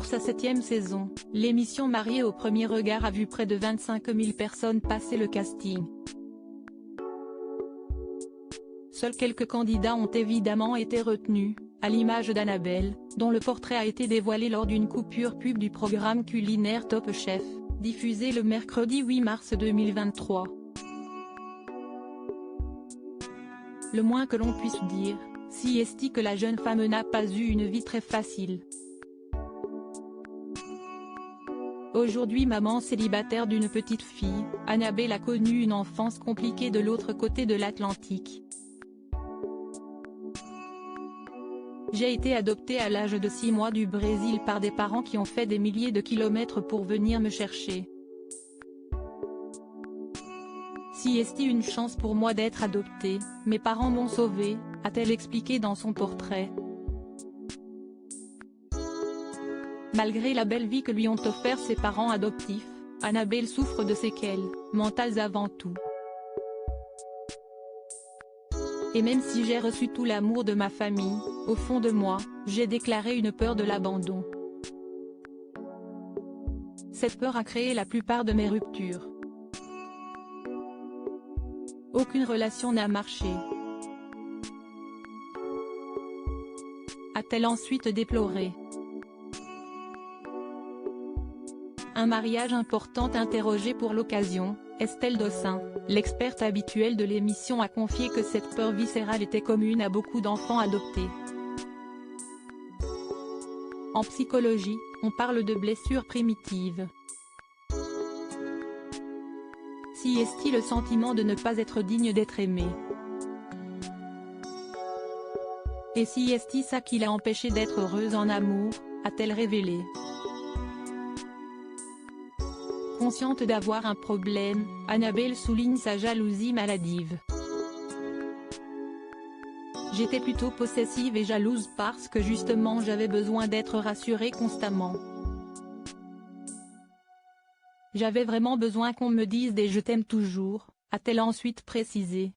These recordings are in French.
Pour sa 7e saison, l'émission Mariée au premier regard a vu près de 25 000 personnes passer le casting. Seuls quelques candidats ont évidemment été retenus, à l'image d'Annabelle, dont le portrait a été dévoilé lors d'une coupure pub du programme culinaire Top Chef, diffusé le mercredi 8 mars 2023. Le moins que l'on puisse dire, si est que la jeune femme n'a pas eu une vie très facile. Aujourd'hui maman célibataire d'une petite fille, Annabelle a connu une enfance compliquée de l'autre côté de l'Atlantique. J'ai été adoptée à l'âge de 6 mois du Brésil par des parents qui ont fait des milliers de kilomètres pour venir me chercher. Si est une chance pour moi d'être adoptée, mes parents m'ont sauvée, a-t-elle expliqué dans son portrait. Malgré la belle vie que lui ont offert ses parents adoptifs, Annabelle souffre de séquelles, mentales avant tout. Et même si j'ai reçu tout l'amour de ma famille, au fond de moi, j'ai déclaré une peur de l'abandon. Cette peur a créé la plupart de mes ruptures. Aucune relation n'a marché. A-t-elle ensuite déploré. Un mariage important interrogé pour l'occasion, Estelle Dossin, l'experte habituelle de l'émission a confié que cette peur viscérale était commune à beaucoup d'enfants adoptés. En psychologie, on parle de blessures primitives. Si est le sentiment de ne pas être digne d'être aimé. Et si est ça qui l'a empêchée d'être heureuse en amour, a-t-elle révélé. Consciente d'avoir un problème, Annabelle souligne sa jalousie maladive. J'étais plutôt possessive et jalouse parce que justement j'avais besoin d'être rassurée constamment. J'avais vraiment besoin qu'on me dise des « je t'aime toujours », a-t-elle ensuite précisé.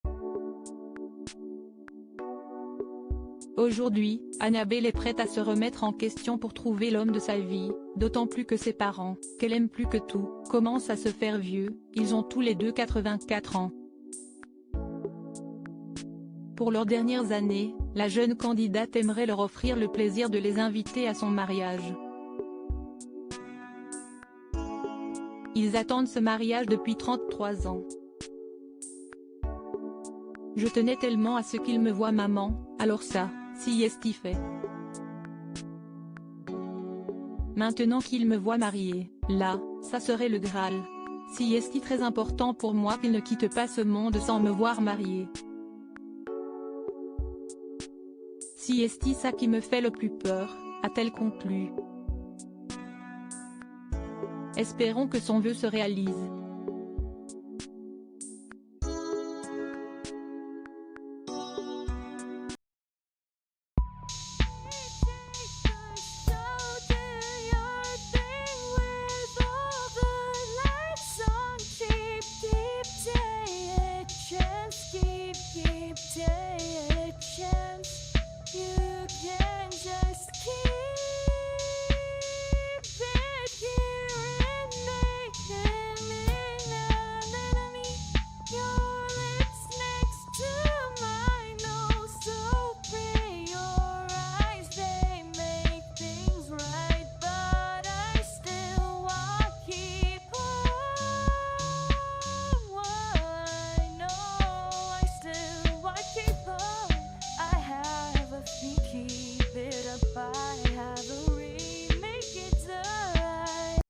Aujourd'hui, Annabelle est prête à se remettre en question pour trouver l'homme de sa vie, d'autant plus que ses parents, qu'elle aime plus que tout, commencent à se faire vieux, ils ont tous les deux 84 ans. Pour leurs dernières années, la jeune candidate aimerait leur offrir le plaisir de les inviter à son mariage. Ils attendent ce mariage depuis 33 ans. Je tenais tellement à ce qu'ils me voient maman, alors ça, si est fait. Maintenant qu'ils me voient mariée, là, ça serait le Graal. Si est très important pour moi qu'ils ne quittent pas ce monde sans me voir mariée. Si est ça qui me fait le plus peur, a-t-elle conclu. Espérons que son vœu se réalise.